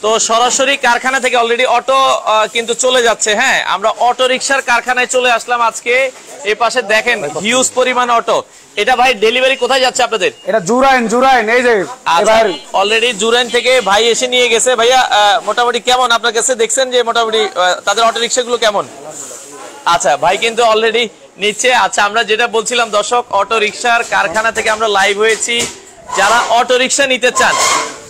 তো সরাসরি কারখানা থেকে অলরেডি অটো কিন্তু চলে যাচ্ছে। হ্যাঁ, আমরা অটো রিকশার কারখানায় চলে আসলাম আজকে। এই পাশে দেখেন হিউজ পরিমাণ অটো। এটা ভাই ডেলিভারি কোথায় যাচ্ছে আপনাদের? এটা জুরাইন এই যে এবার অলরেডি জুরাইন থেকে ভাই এসে নিয়ে গেছে। ভাইয়া মোটামুটি কেমন আপনার কাছে দেখছেন যে মোটামুটি তাদের অটো রিকশাগুলো কেমন? আচ্ছা, ভাই কিন্তু অলরেডি নিচ্ছে। আচ্ছা, আমরা যেটা বলছিলাম দর্শক, অটো রিকশার কারখানা থেকে আমরা লাইভ হয়েছি। যারা অটো রিকশা নিতে চান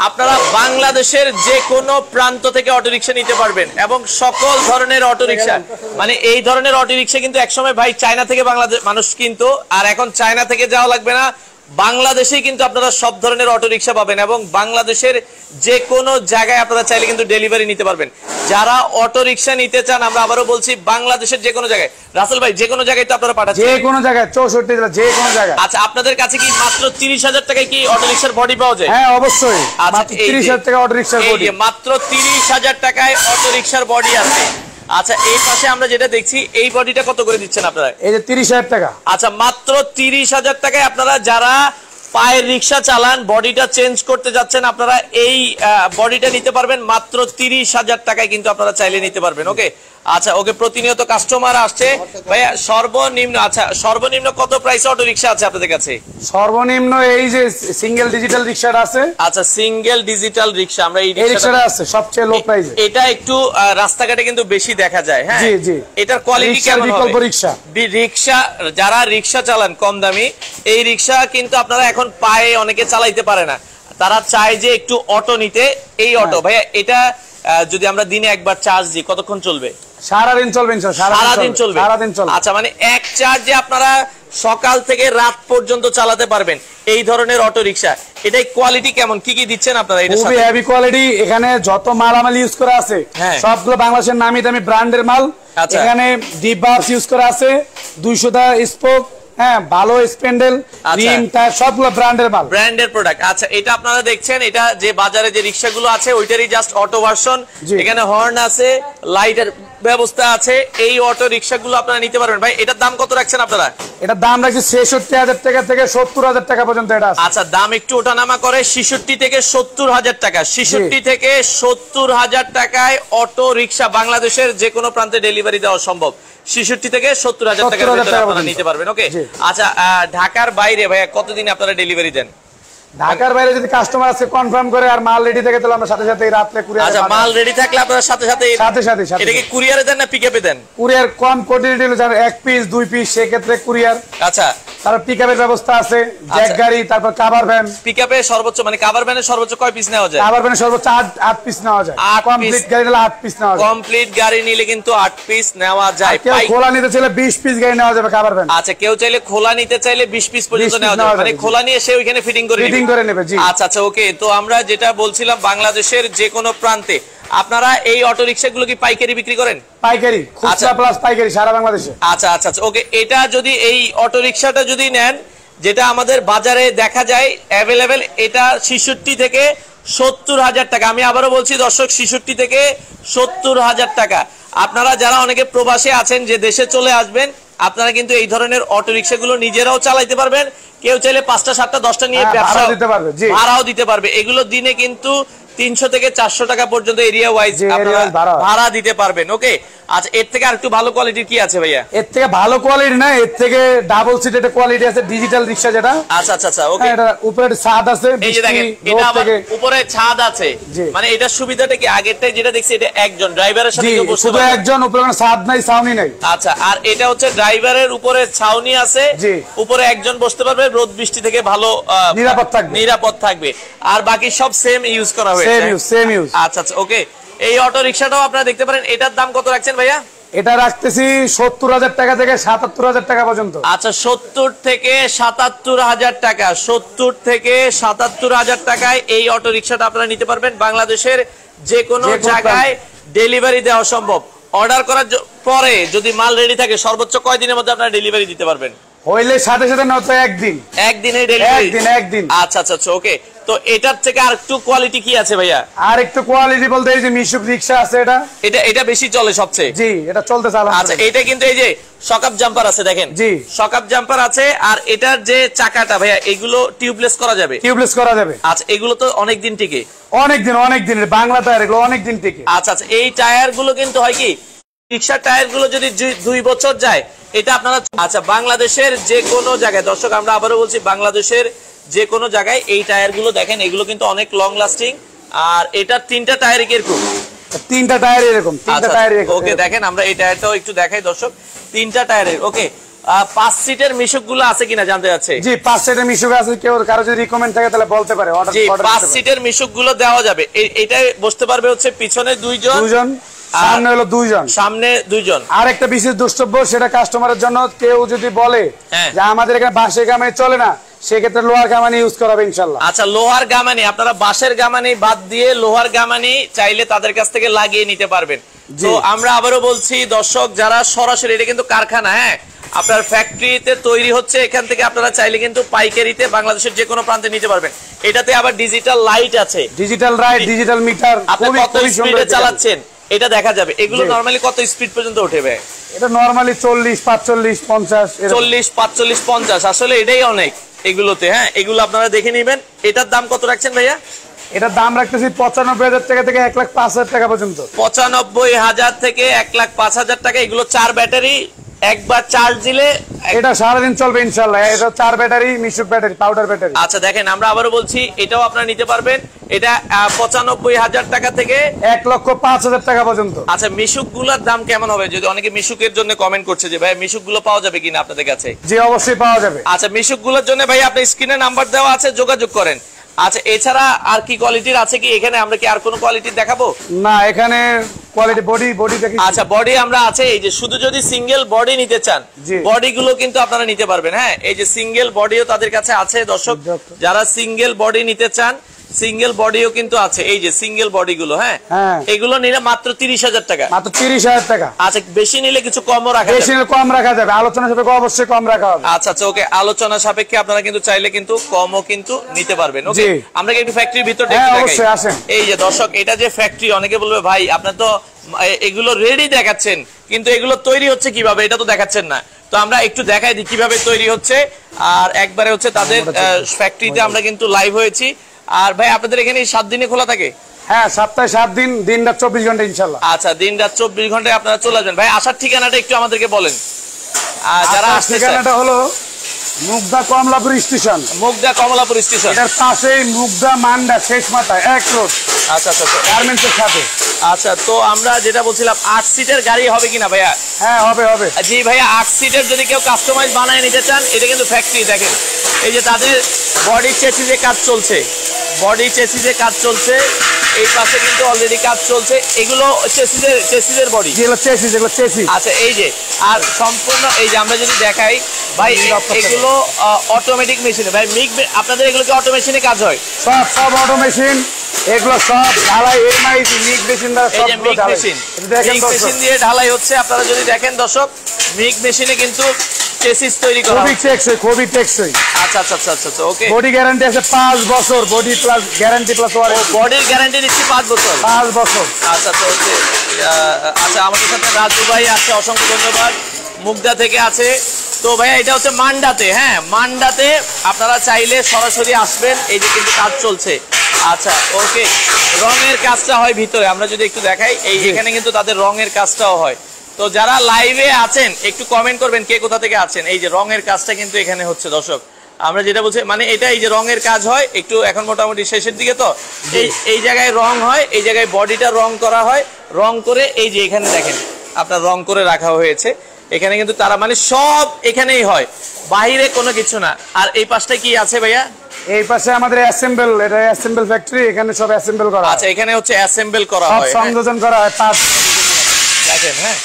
আপনারা বাংলাদেশের যে কোনো প্রান্ত থেকে অটো রিকশা নিতে পারবেন এবং সকল ধরনের অটো রিকশা, মানে এই ধরনের অটো রিকশা কিন্তু একসময় ভাই চায়না থেকে বাংলাদেশ মানুষ কিন্তু, আর এখন চায়না থেকে যাওয়া লাগবে না, বাংলাদেশেই কিন্তু আপনারা সব ধরনের অটো রিকশা পাবেন এবং বাংলাদেশের যে কোনো জায়গায় আপনারা চাইলে কিন্তু ডেলিভারি নিতে পারবেন। যারা অটো রিকশা নিতে চান, আমরা আবারও বলছি, বাংলাদেশের যে কোনো জায়গায়, রাসেল ভাই যে কোনো জায়গায় তো আপনারা পাঠাচ্ছেন, যে কোনো জায়গায় 64 জেলা যে কোনো জায়গায়। আচ্ছা, আপনাদের কাছে কি মাত্র 30,000 টাকায় কি অটো রিকশার বডি পাওয়া যায়? হ্যাঁ অবশ্যই, মাত্র 30,000 টাকা অটো রিকশার বডি, মাত্র 30,000 টাকায় অটো রিকশার বডি আছে। আচ্ছা, এই পাশে আমরা যেটা দেখছি, এই বডিটা কত করে দিচ্ছেন আপনারা? এই যে 30,000 টাকা। আচ্ছা, মাত্র 30,000 টাকায় আপনারা যারা পায়ের রিকশা চালান, বডিটা চেঞ্জ করতে যাচ্ছেন, আপনারা এই বডিটা নিতে পারবেন মাত্র 30,000 টাকায় কিন্তু আপনারা চাইলে নিতে পারবেন। ওকে, আচ্ছা ওকে, প্রতিনিয়ত কাস্টমার আসছে। ভাইয়া সর্বনিম্ন, আচ্ছা সর্বনিম্ন কত প্রাইসে অটো রিকশা আছে আপনাদের কাছে? সর্বনিম্ন এই যে সিঙ্গেল ডিজিটাল রিকশাটা আছে। আচ্ছা, সিঙ্গেল ডিজিটাল রিকশা, আমরা এই রিকশাটা আছে সবচেয়ে লো প্রাইসে। এটা একটু রাস্তাঘাটে কিন্তু বেশি দেখা যায়। হ্যাঁ জি জি, এটার কোয়ালিটি কেমন হবে? বিকল্প রিকশা, রিকশা যারা রিকশা চালান কম দামি, এই রিকশা কিন্তু আপনারা এখন পায়ে অনেকে চালাইতে পারে না, তারা চায় যে একটু অটো নিতে। এই অটো ভাইয়া, এটা যদি আমরা দিনে একবার চার্জ দিই কতক্ষণ চলবে? সারাদিন চলবে, সারাদিন চলবে। আচ্ছা, মানে এক চার্জে আপনারা সকাল থেকে রাত পর্যন্ত চালাতে পারবেন এই ধরনের অটো রিকশা। এটাই কোয়ালিটি কেমন, কি কি দিচ্ছেন আপনারা? এটা খুবই হেভি কোয়ালিটি। এখানে যত মালামাল ইউজ করা আছে সবগুলো বাংলাদেশের নামি দামি ব্র্যান্ডের মাল। এখানে ডিপ বাক্স ইউজ করা আছে, 200টা স্পোক, হ্যাঁ ভালো স্পেন্ডেল, রিম, টায়ার সবগুলো ব্র্যান্ডের মাল, ব্র্যান্ডের প্রোডাক্ট। আচ্ছা, এটা আপনারা দেখছেন, এটা যে বাজারে যে রিকশাগুলো আছে ওইটারই জাস্ট অটো ভার্সন। এখানে হর্ন আছে, লাইটের ব্যবস্থা আছে। এই অটো রিকশাগুলো আপনারা নিতে পারবেন। ভাই এটার দাম কত রাখছেন আপনারা? এটার দাম রাখছি 66,000 টাকা থেকে 70,000 টাকা পর্যন্ত এটা আছে। আচ্ছা, দাম একটু ওঠানামা করে, 66 থেকে 70,000 টাকা। 66 থেকে 70,000 টাকায় অটো রিকশা বাংলাদেশের যে কোনো প্রান্তে ডেলিভারি দেওয়া সম্ভব। 66 থেকে 70,000 টাকার ভিতরে আপনারা নিতে পারবেন। ওকে, আচ্ছা ঢাকার বাইরে ভাইয়া কতদিনে আপনারা ডেলিভারি দেন? ঢাকার বাইরে যদি কাস্টমার আছে কনফার্ম করে আর মাল রেডি থাকে তাহলে আমরা সাথে সাথে রাতে কুরিয়ার। আচ্ছা, মাল রেডি থাকলে আপনারা সাথে সাথে এটা কি কুরিয়ারে দেন না পিকআপে দেন? কুরিয়ার কম কোয়ান্টিটি হলে যারা 1 পিস 2 পিস সেই ক্ষেত্রে কুরিয়ার। আচ্ছা, তারপর পিকআপের ব্যবস্থা আছে, জ্যাক গাড়ি, তারপর কভার ভ্যান। পিকআপে সর্বোচ্চ মানে কভার ভ্যানে সর্বোচ্চ কয় পিস নেওয়া যায়? কভার ভ্যানে সর্বোচ্চ 8 পিস নেওয়া যায়। কমপ্লিট গাড়ি নিলে 8 পিস নেওয়া যায়। কমপ্লিট গাড়ি নিলে কিন্তু 8 পিস নেওয়া যায়। কেউ খোলা নিতে চাইলে 20 পিস গাড়ি নেওয়া যাবে কভার ভ্যান। আচ্ছা, কেউ চাইলে খোলা নিতে চাইলে 20 পিস পর্যন্ত নেওয়া যাবে, মানে খোলা নিয়ে সে ওইখানে ফিটিং করে নেবে। জি আচ্ছা আচ্ছা, ওকে। তো আমরা যেটা বলছিলাম, বাংলাদেশের যে কোনো প্রান্তে আপনারা এই অটো রিকশাগুলো কি পাইকারি বিক্রি করেন? পাইকারি, খুচরা প্লাস পাইকারি সারা বাংলাদেশে। আচ্ছা আচ্ছা আচ্ছা, ওকে। এটা যদি এই অটো রিকশাটা যদি নেন, যেটা আমাদের বাজারে দেখা যায় অ্যাভেলেবেল, এটা 66 থেকে 70,000 টাকা। আমি আবারও বলছি দর্শক, 66 থেকে 70,000 টাকা। আপনারা যারা অনেকে প্রবাসে আছেন, যে দেশে চলে আসবেন, আপনারা কিন্তু এই ধরনের অটো রিকশাগুলো নিজেরাও চালাইতে পারবেন। কেউ চাইলে 5টা 7টা 10টা নিয়ে ব্যবসা ভাড়াও দিতে পারবে। এগুলো দিনে কিন্তু 300 থেকে 400 টাকা পর্যন্ত এরিয়া ওয়াইজ আপনারা ভাড়া দিতে পারবেন। ওকে, আচ্ছা এর থেকে আর একটু ভালো কোয়ালিটির কি আছে ভাইয়া? এর থেকে ভালো কোয়ালিটি না, এর থেকে ডাবল সিট একটা কোয়ালিটি আছে, ডিজিটাল রিকশা যেটা। আচ্ছা আচ্ছা আচ্ছা, ওকে। এটা উপরে ছাদ আছে, এই যে দেখেন, এটা আবার উপরে ছাদ আছে, মানে এটার সুবিধাটা কি? আগেরটাই যেটা দেখছি, এটা একজন ড্রাইভারের সাথে বসতে শুধু একজন, উপরে কোনো ছাদ নাই, ছাউনি নাই। আচ্ছা, আর এটা হচ্ছে ড্রাইভারের উপরে ছাউনি আছে, উপরে একজন বসতে পারবে, রোদ বৃষ্টি থেকে ভালো নিরাপদ থাকবে। আর বাকি সব সেম ইউজ করা হয়েছে, সেম ইউজ। আচ্ছা আচ্ছা, ওকে। এই অটো রিকশাটাও আপনারা দেখতে পারেন। এটার দাম কত রাখছেন ভাইয়া? এটা রাখতেছি 70,000 টাকা থেকে 77,000 টাকা পর্যন্ত। আচ্ছা, 70 থেকে 77,000 টাকা। 70 থেকে 77,000 টাকায় এই অটো রিকশাটা আপনারা নিতে পারবেন। বাংলাদেশের যে কোনো জায়গায় ডেলিভারি দেওয়া সম্ভব। অর্ডার করার পরে যদি মাল রেডি থাকে, সর্বোচ্চ কয় দিনের মধ্যে আপনারা ডেলিভারি দিতে পারবেন? হইলে সাথে সাথে নয়তো একদিন। একদিনে ডেলিভারি? একদিন। আচ্ছা আচ্ছা, ওকে। তো এটার থেকে আর একটু কোয়ালিটি কি আছে ভাইয়া? আর একটু কোয়ালিটি বলতে এই যে মিশুক রিকশা আছে, এটা বেশি চলে সবচেয়ে। জি, এটা চলতেছে আচ্ছা, এটা কিন্তু এই যে শকআপ জাম্পার আছে, দেখেন। জি, শকআপ জাম্পার আছে। আর এটার যে চাকাটা ভাইয়া, এগুলো টিউবলেস করা যাবে? টিউবলেস করা যাবে। আচ্ছা, এগুলো তো অনেক দিন টিকে। অনেক দিন বাংলা টায়ার, এগুলো অনেক দিন টিকে। আচ্ছা আচ্ছা, এই টায়ার গুলো কিন্তু হয় কি, রিক্সার টায়ার গুলো যদি 2 বছর যায়, এটা আপনারা আচ্ছা বাংলাদেশের যে কোনো জায়গায়, দর্শক আমরা আবারও বলছি, বাংলাদেশের যে কোনো জায়গায় এই টায়ার গুলো দেখেন, এগুলো কিন্তু অনেক লং লাস্টিং। আর এটা 3টা টায়ার এরকম, 3টা টায়ার এরকম, 3টা টায়ার এরকম। ওকে, দেখেন আমরা এই টায়ারটাও একটু দেখাই দর্শক, 3টা টায়ারের। ওকে, 5 সিটের মিশুক গুলো আছে কিনা জানতে যাচ্ছে? জি, 5 সিটের মিশুক আছে। কেউ কারো যদি রিকমেন্ড থাকে তাহলে বলতে পারে, অর্ডার জি, 5 সিটের মিশুক গুলো দেওয়া যাবে। এটাই বসতে পারবে হচ্ছে পিছনে 2 জন, সামনে হলো 2 জন, সামনে 2 জন। আর একটা বিশেষ দ্রষ্টব্য, সেটা কাস্টমারের জন্য, কেউ যদি বলে যে আমাদের এখানে বাঁশের গামানি চলে না, সেক্ষেত্রে লোহার গামানি ইউজ করাবে ইনশাআল্লাহ। আচ্ছা, লোহার গামানি, আপনারা বাঁশের গামানি বাদ দিয়ে লোহার গামানি চাইলে তাদের কাছ থেকে লাগিয়ে নিতে পারবেন। তো আমরা আবারও বলছি দর্শক, যারা সরাসরি, এটা কিন্তু কারখানা, হ্যাঁ, আপনার ফ্যাক্টরিতে তৈরি হচ্ছে, এখান থেকে আপনারা চাইলে কিন্তু পাইকারিতে বাংলাদেশের যে কোনো প্রান্তে নিতে পারবেন। এটাতে আবার ডিজিটাল লাইট আছে, ডিজিটাল লাইট, ডিজিটাল মিটার, আপনি কত স্পিডে চালাচ্ছেন এটা দেখা যাবে। এগুলো নরমালি কত স্পিড পর্যন্ত উঠে ভাই? এটা নরমালি 40, 45, 50, 40, 45, 50, আসলে এটাই অনেক এগুলোতে। হ্যাঁ, এগুলো আপনারা দেখে নেবেন। এটার দাম কত রাখছেন ভাইয়া? এটার দাম রাখতেছি 95,000 টাকা থেকে 1,05,000 টাকা পর্যন্ত। 95,000 থেকে 1,05,000 টাকা। এগুলো 4 ব্যাটারি, একবার চার্জ দিলে এটা সারাদিন চলবে ইনশাআল্লাহ। এটা 4 ব্যাটারি, মিশুক ব্যাটারি, পাউডার ব্যাটারি। আচ্ছা, দেখেন আমরা আবারও বলছি, এটাও আপনারা নিতে পারবেন। এটা 95,000 টাকা থেকে 1,05,000 টাকা পর্যন্ত। আচ্ছা, মিশুক গুলোর দাম কেমন হবে? যদি অনেকে মিশুকের জন্য কমেন্ট করছে যে ভাই মিশুক গুলো পাওয়া যাবে কিনা আপনাদের কাছে? জি, অবশ্যই পাওয়া যাবে। আচ্ছা, মিশুক গুলোর জন্য ভাই আপনার স্ক্রিনে নাম্বার দেওয়া আছে, যোগাযোগ করেন। আচ্ছা, এছাড়া আর কি কোয়ালিটির আছে কি এখানে? আমরা কি আর কোনো কোয়ালিটির দেখাবো? না, এখানে কোয়ালিটি বডি দেখি। আচ্ছা, বডি আমরা আছে, এই যে শুধু যদি সিঙ্গেল বডি নিতে চান, বডি গুলো কিন্তু আপনারা নিতে পারবেন। হ্যাঁ, এই যে সিঙ্গেল বডিও তাদের কাছে আছে দর্শক, যারা সিঙ্গেল বডি নিতে চান, সিঙ্গেল বডিও কিন্তু আছে। এই যে সিঙ্গেল বডি গুলো, হ্যাঁ, এগুলো নিলে মাত্র 30,000 টাকা। মাত্র 30,000 টাকা। আচ্ছা, বেশি নিলে কিছু কমও রাখা যাবে? বেশি নিলে কম রাখা যাবে, আলোচনা সাপেক্ষে অবশ্যই কম রাখা হবে। আচ্ছা আচ্ছা, ওকে, আলোচনা সাপেক্ষে আপনারা কিন্তু চাইলে কিন্তু কমও কিন্তু নিতে পারবেন। ওকে, আমরা কি একটু ফ্যাক্টরির ভিতর দেখতে দেখাই? অবশ্যই আসেন। এই যে দর্শক, এটা যে ফ্যাক্টরি, অনেকে বলবে ভাই আপনার তো এগুলো রেডি দেখাচ্ছেন, কিন্তু এগুলো তৈরি হচ্ছে কিভাবে এটা তো দেখাচ্ছেন না। তো আমরা একটু দেখাই দিই কিভাবে তৈরি হচ্ছে। আর একবারে হচ্ছে তাদের ফ্যাক্টরিতে আমরা কিন্তু লাইভ হয়েছি। আর ভাই আপনাদের এখানে 7 দিনে খোলা থাকে? হ্যাঁ, সপ্তাহে 7 দিন, দিন রাত 24 ঘন্টা ইনশাআল্লাহ। আচ্ছা, দিন রাত 24 ঘন্টায় আপনারা চলে আসবেন। ভাই আসার ঠিকানাটা একটু আমাদেরকে বলেন। যারা আসছে, ঠিকানাটা হলো মুগদা কমলাপুর স্টেশন। মুগদা কমলাপুর স্টেশন, এর পাশেই মুগদা মান্ডা শেষ মাথায় এক রোড। আচ্ছা আচ্ছা, গার্মেন্টসের সাথে। আচ্ছা, তো আমরা যেটা বলছিলাম, 8 সিটের গাড়ি হবে কিনা ভাইয়া? হ্যাঁ, হবে। জি ভাইয়া, 8 সিটের যদি কেউ কাস্টমাইজ বানায় নিতে চান, এটা কিন্তু ফ্যাক্টরি। দেখেন এই যে তাদের বডি চেসিসে কাজ চলছে, বডি চেসিসে কাজ চলছে, এই পাশে কিন্তু অলরেডি কাজ চলছে। এগুলো চেসিসের বডি, যেগুলো চেসিস, এগুলো চেসিস। আচ্ছা, এই যে আর সম্পূর্ণ এই যে আমরা যদি দেখাই ভাই, এগুলো অটোমেটিক মেশিনে। ভাই আপনাদের এগুলো কি অটো মেশিনে কাজ হয়? সব অটো মেশিন, এগুলো সব ঢালাই এমআই মিগ মেশিন দ্বারা সব মিগ মেশিন, মিগ মেশিন দিয়ে ঢালাই হচ্ছে। আপনারা যদি দেখেন দর্শক, মিগ মেশিনে কিন্তু চেসিস তৈরি করা হচ্ছে। খুবই টেকসই। আচ্ছা আচ্ছা আচ্ছা, ওকে। বডি গ্যারান্টি আছে 5 বছর, body plus guarantee plus warranty. বডির গ্যারান্টি দিচ্ছি 5 বছর। 5 বছর। আচ্ছা, তো হচ্ছে আচ্ছা, আমাদের সাথে রাজু ভাই আছে, অসংখ্য ধন্যবাদ, মুগদা থেকে আছে। তো ভাইয়া এটা হচ্ছে মান্ডাতে। হ্যাঁ, মান্ডাতে আপনারা চাইলে সরাসরি আসবেন। এই যে কিন্তু কাজ চলছে। আচ্ছা, ওকে, রঙের কাজটা হয় ভিতরে, আমরা যদি একটু দেখাই, এই এখানে কিন্তু তাদের রঙের কাজটাও হয়। তো যারা লাইভে আছেন একটু কমেন্ট করবেন কে কোথা থেকে আছেন। এই যে রঙের কাজটা কিন্তু এখানে হচ্ছে দর্শক, আমরা যেটা বলছি মানে এটা, এই যে রঙের কাজ হয় একটু, এখন মোটামুটি শেষের দিকে। তো এই জায়গায় রং হয়, এই জায়গায় বডিটা রং করা হয়, রং করে এই যে এখানে দেখেন আপনার রং করে রাখা হয়েছে। এখানে কিন্তু তারা মানে সব এখানেই হয়, বাইরে কোনো কিছু না। আর এই পাশটা কি আছে ভাইয়া? এই পাশে আমাদের অ্যাসেম্বল, এটা অ্যাসেম্বল ফ্যাক্টরি, এখানে সব অ্যাসেম্বল করা। আচ্ছা, এখানে হচ্ছে অ্যাসেম্বল করা হয়, সংযোজন করা হয় পার্ট। দেখেন, হ্যাঁ,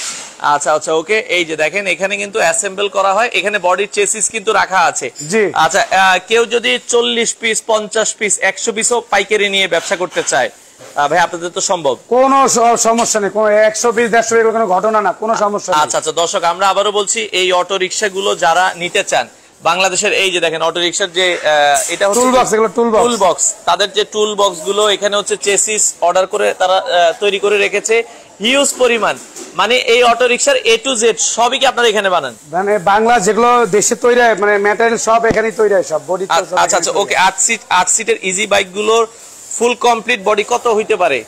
আচ্ছা আচ্ছা, ওকে, এই যে দেখেন এখানে কিন্তু অ্যাসেম্বল করা হয়। এখানে বডির চেসিস কিন্তু রাখা আছে। জি। আচ্ছা, কেউ যদি 40 পিস, 50 পিস, 100 পিসও পাইকারি নিয়ে ব্যবসা করতে চায়, ভাই আপনাদের তো সম্ভব? কোনো সমস্যা নেই, কোনো 120, 150 এগুলো কোনো ঘটনা না, কোনো সমস্যা নেই। আচ্ছা আচ্ছা, দর্শক আমরা আবারও বলছি, এই অটো রিকশাগুলো যারা নিতে চান বাংলাদেশের এই যে দেখেন অটো রিকশার যে এটা হচ্ছে টুল বক্স, তাদের যে টুল বক্স গুলো এখানে হচ্ছে চেসিস অর্ডার করে তারা তৈরি করে রেখেছে হিউজ পরিমাণ। মানে এই অটো রিকশার A to Z সবই কি আপনারা এখানে বানান? মানে বাংলা যেগুলো দেশে তৈরি হয় মানে ম্যাটেরিয়াল সব এখানেই তৈরি হয়, সব বডি। আচ্ছা আচ্ছা ওকে। 8 সিটের ইজি বাইক গুলোর ফুল কমপ্লিট বডি কত হইতে পারে?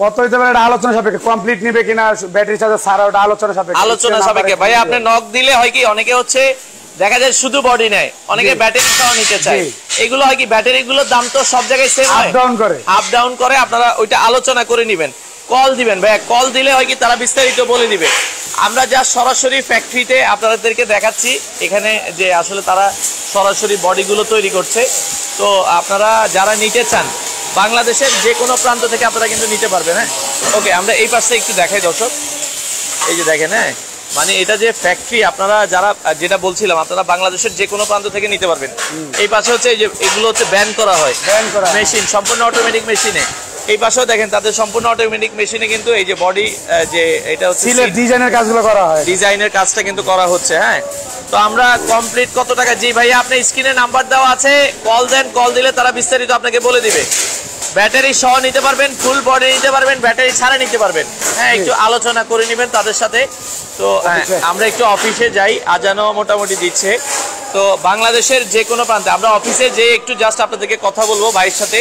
কত হইতে পারে এটা আলোচনা সাপেক্ষে, কমপ্লিট নিবে কিনা ব্যাটারি চার্জার ছাড়া ওটা আলোচনা সাপেক্ষে। আলোচনা সাপেক্ষে ভাই আপনি নক দিলে হয় কি অনেকে হচ্ছে দেখা যায় শুধু বডি নেয়, অনেকে ব্যাটারি সহ নিতে চায়। এগুলো হয় কি ব্যাটারি গুলোর দাম তো সব জায়গায় সেম হয়, আপ ডাউন করে। আপনারা ওইটা আলোচনা করে নেবেন, কল দিবেন ভাই, কল দিলে হয় কি তারা বিস্তারিত বলে দিবে। আমরা যা সরাসরি ফ্যাক্টরিতে আপনাদেরকে দেখাচ্ছি এখানে যে আসলে তারা সরাসরি বডিগুলো তৈরি করছে। তো আপনারা যারা নিতে চান বাংলাদেশের যে কোনো প্রান্ত থেকে আপনারা কিন্তু নিতে পারবেন। হ্যাঁ ওকে, আমরা এই পাশে একটু দেখাই দর্শক, এই যে দেখেন। হ্যাঁ মানে এটা যে ফ্যাক্টরি, আপনারা যারা যেটা বলছিলাম আপনারা বাংলাদেশের যে কোনো প্রান্ত থেকে নিতে পারবেন। এই পাশে হচ্ছে এই যে এগুলো হচ্ছে ব্যান করা হয় মেশিন, সম্পূর্ণ অটোমেটিক মেশিনে। এই পাশেও দেখেন তাদের সম্পূর্ণ অটোমেটিক মেশিনে কিন্তু এই যে বডি যে এটা হচ্ছে ডিজাইনের কাজগুলো করা হয়, ডিজাইনের কাজটা কিন্তু করা হচ্ছে। হ্যাঁ তো আমরা কমপ্লিট কত টাকা, জি ভাইয়া আপনার স্ক্রিনে নাম্বার দেওয়া আছে, কল দেন, কল দিলে তারা বিস্তারিত আপনাকে বলে দিবে। ব্যাটারি সহ নিতে পারবেন, ফুল বডি নিতে পারবেন, ব্যাটারি ছাড়া নিতে পারবেন। হ্যাঁ একটু আলোচনা করে নেবেন তাদের সাথে। তো আমরা একটু অফিসে যাই, আজানও মোটামুটি দিচ্ছে। তো বাংলাদেশের যে কোনো প্রান্তে আমরা অফিসে যে একটু জাস্ট আপনাদেরকে কথা বলবো ভাইয়ের সাথে,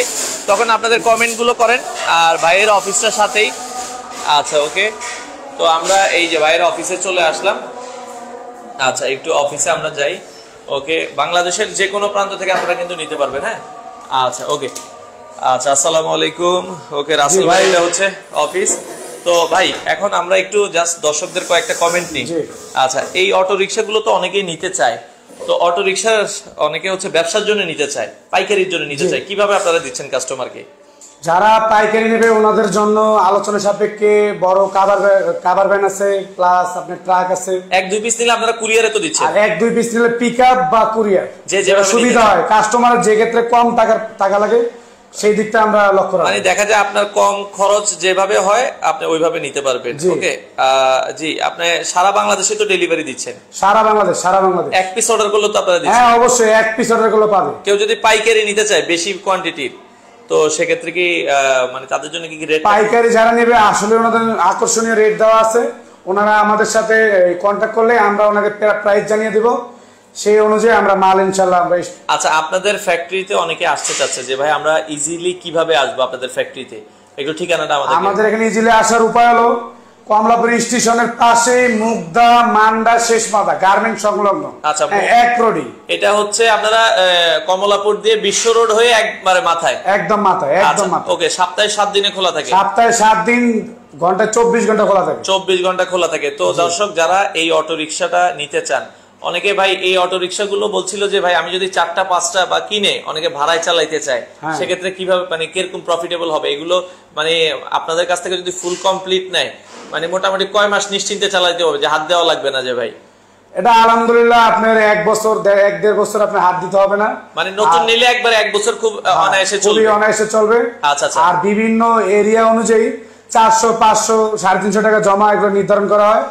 তখন আপনাদের কমেন্টগুলো করেন। আর ভাইয়ের অফিসটার সাথেই। আচ্ছা ওকে, তো আমরা এই যে ভাইয়ের অফিসে চলে আসলাম। আচ্ছা একটু অফিসে আমরা যাই। ওকে, বাংলাদেশের যে কোনো প্রান্ত থেকে আপনারা কিন্তু নিতে পারবেন। হ্যাঁ আচ্ছা ওকে। আচ্ছা আসসালামু আলাইকুম। ওকে রাসেল ভাই, এটা হচ্ছে অফিস। তো ভাই এখন আমরা একটু জাস্ট দর্শকদের কয়েকটা কমেন্ট নিই। আচ্ছা এই অটো রিকশাগুলো তো অনেকেই নিতে চায়, তো অটো রিকশা অনেকে হচ্ছে ব্যবসার জন্য নিতে চায়, পাইকারির জন্য নিতে চায়, কিভাবে আপনারা দিচ্ছেন কাস্টমারকে? যারা পাইকারি নেবে ওনাদের জন্য আলোচনা সাপেক্ষে বড় কাভার ভ্যান আছে, প্লাস আপনার ট্রাক আছে। 1-2 পিস নিলে আপনারা কুরিয়ারে তো দিচ্ছেন, আর 1-2 পিস নিলে পিকআপ বা কুরিয়ার, যে সুবিধা হয় কাস্টমারের যে ক্ষেত্রে কম টাকা লাগে সেই দিকটা আমরা লক্ষ্য রাখি। মানে দেখা যায় আপনার কম খরচ যেভাবে হয় আপনি ওইভাবে নিতে পারবেন। ওকে জি, আপনি সারা বাংলাদেশে তো ডেলিভারি দিচ্ছেন? সারা বাংলাদেশ। এক পিস অর্ডার করলে তো আপনারা দিচ্ছেন? হ্যাঁ অবশ্যই, এক পিস অর্ডার করলে পাবে। কেউ যদি পাইকারি নিতে চায় বেশি কোয়ান্টিটির, তো সেক্ষেত্রে কি মানে তাদের জন্য কি রেট? পাইকারি যারা নেবে আসলে ওনাদের আকর্ষণীয় রেট দেওয়া আছে, ওনারা আমাদের সাথে কন্ট্যাক্ট করলে আমরা ওনাকে প্রাইস জানিয়ে দিব, সেই অনুযায়ী আমরা মাল ইনশাআল্লাহ আমরা। আচ্ছা আপনাদের ফ্যাক্টরিতে অনেকে আসতে চাচ্ছে যে ভাই আমরা ইজিলি কিভাবে আসবো আপনাদের ফ্যাক্টরিতে, একটু ঠিকানাটা আমাদের এখানে ইজিলি আসার উপায় হলো কমলাপুর স্টেশনের পাশে মুগদা মান্ডা শেষ মাথা গার্মেন্ট সংলগ্ন। আচ্ছা এক রোডই, এটা হচ্ছে আপনারা কমলাপুর দিয়ে বিশ্ব রোড হয়ে একবারে মাথায়, একদম মাথায়, একদম মাথায়। ওকে, সপ্তাহে 7 দিনে খোলা থাকে? সপ্তাহে 7 দিন, ঘন্টায় 24 ঘন্টা খোলা থাকে। 24 ঘন্টা খোলা থাকে। তো দর্শক যারা এই অটো রিকশাটা নিতে চান, অনেকে ভাই এই অটো রিকশা গুলো বলছিল যে ভাই আমি যদি 4টা 5টা বা কিনে অনেকে ভাড়ায় চালাইতে চায়, সেক্ষেত্রে কিভাবে মানে কিরকম প্রফিটেবল হবে এগুলো, মানে আপনাদের কাছ থেকে যদি ফুল কমপ্লিট নেয় মানে মোটামুটি কয় মাস নিশ্চিন্তে চালাইতে হবে, যে হাত দেওয়া লাগবে না? যে ভাই এটা আলহামদুলিল্লাহ আপনার 1 বছর 1.5 বছর আপনার হাত দিতে হবে না, মানে নতুন নিলে একবার 1 বছর খুব অনায়াসে চলবে, খুবই অনায়াসে চলবে। আচ্ছা আচ্ছা। আর বিভিন্ন এরিয়া অনুযায়ী 400 500 350 টাকা জমা এগুলো নির্ধারণ করা হয়।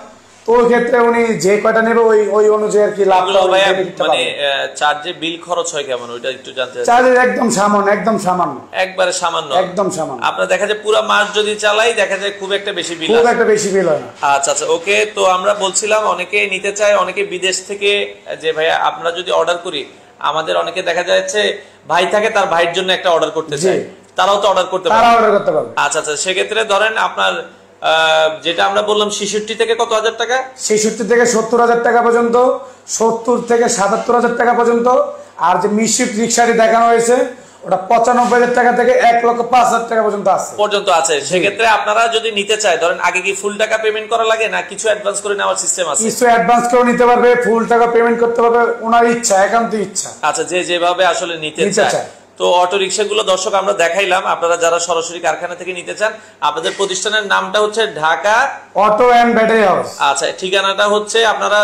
তো ওই ক্ষেত্রে উনি যে কয়টা নেবে ওই অনুযায়ী আর কি লাভটা মানে চার্জে বিল খরচ হয় কেমন ওইটা একটু জানতে চাই। চার্জ একদম সামান্য, একদম সামান্য, একবারে সামান্য, একদম সামান্য। আপনারা দেখা যায় পুরো মাস যদি চালাই দেখা যায় খুব একটা বেশি বিল, খুব একটা বেশি বিল হয় না। আচ্ছা আচ্ছা ওকে। তো আমরা বলছিলাম অনেকে নিতে চায়, অনেকে বিদেশ থেকে, যে ভাইয়া আমরা যদি অর্ডার করি, আমাদের অনেকে দেখা যাচ্ছে ভাই থাকে তার ভাইয়ের জন্য একটা অর্ডার করতে চায়, তারাও তো অর্ডার করতে পারবে। আচ্ছা আচ্ছা, সেক্ষেত্রে ধরেন আপনার যেটা আমরা বললাম 66 থেকে কত হাজার টাকা, 66 থেকে 70,000 টাকা পর্যন্ত, 70 থেকে 77,000 টাকা পর্যন্ত। আর যে মিশিফট রিক্সাটি দেখানো হয়েছে ওটা 95,000 টাকা থেকে 1,05,000 টাকা পর্যন্ত আছে। সেক্ষেত্রে আপনারা যদি নিতে চায়, ধরেন আগে কি ফুল টাকা পেমেন্ট করা লাগে না কিছু অ্যাডভান্স করে নেওয়ার সিস্টেম আছে? কিছু অ্যাডভান্স করে নিতে পারবে, ফুল টাকা পেমেন্ট করতে পারবে, ওনার ইচ্ছা, একান্ত ইচ্ছা। আচ্ছা, যে যেভাবে আসলে নিতে চায়। তো অটো রিকশাগুলো দর্শক আমরা দেখাইলাম, আপনারা যারা সরাসরি কারখানা থেকে নিতে চান, আপনাদের প্রতিষ্ঠানের নামটা হচ্ছে Dhaka auto and battery house. আচ্ছা, ঠিকানাটা হচ্ছে আপনারা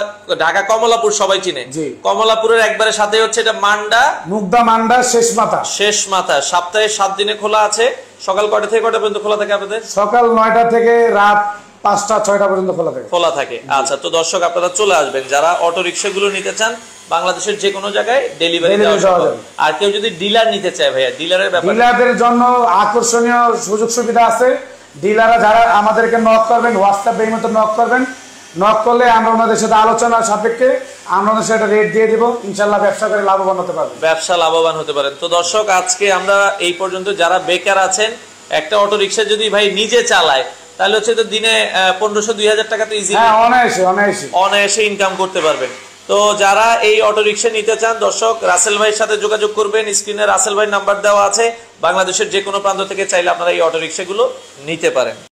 ঢাকা কমলাপুর, সবাই চিনে কমলাপুরের একবারে সাথে হচ্ছে এটা মান্ডা, মুগদা মান্ডা শেষ মাথা। শেষ মাথা। সপ্তাহে 7 দিনে খোলা আছে। সকাল কয়টা থেকে কয়টা পর্যন্ত খোলা থাকে আপনাদের? সকাল 9টা থেকে রাত 5টা 6টা পর্যন্ত খোলা থাকে। আচ্ছা, তো দর্শক আপনারা চলে আসবেন যারা অটো রিক্সা গুলো নিতে চান, বাংলাদেশের যে কোনো জায়গায় ডেলিভারি দেওয়া সম্ভব। আর কেউ যদি ডিলার নিতে চায় ভাইয়া, ডিলারের ব্যাপারে? ডিলারদের জন্য আকর্ষণীয় সুযোগ সুবিধা আছে। ডিলাররা যারা আমাদেরকে নক করবেন, হোয়াটসঅ্যাপে এই মতো নক করবেন, নক করলে আমরা ওনাদের সাথে আলোচনার সাপেক্ষে আমরা ওনাদের সাথে রেট দিয়ে দিব, ইনশাআল্লাহ ব্যবসা করে লাভবান হতে পারবেন। ব্যবসা লাভবান হতে পারেন। তো দর্শক আজকে আমরা এই পর্যন্ত, যারা বেকার আছেন, একটা অটো রিক্সা যদি ভাই নিজে চালায় তাহলে হচ্ছে তো দিনে 1500-2000 টাকা তো ইজিলি অনায়াসে ইনকাম করতে পারবেন। তো যারা এই অটো রিক্সা নিতে চান দর্শক, রাসেল ভাইয়ের সাথে যোগাযোগ করবেন। স্ক্রিনে রাসেল ভাইয়ের নাম্বার দেওয়া আছে। বাংলাদেশের যে কোনো প্রান্ত থেকে চাইলে আপনারা এই অটো রিক্সাগুলো নিতে পারেন।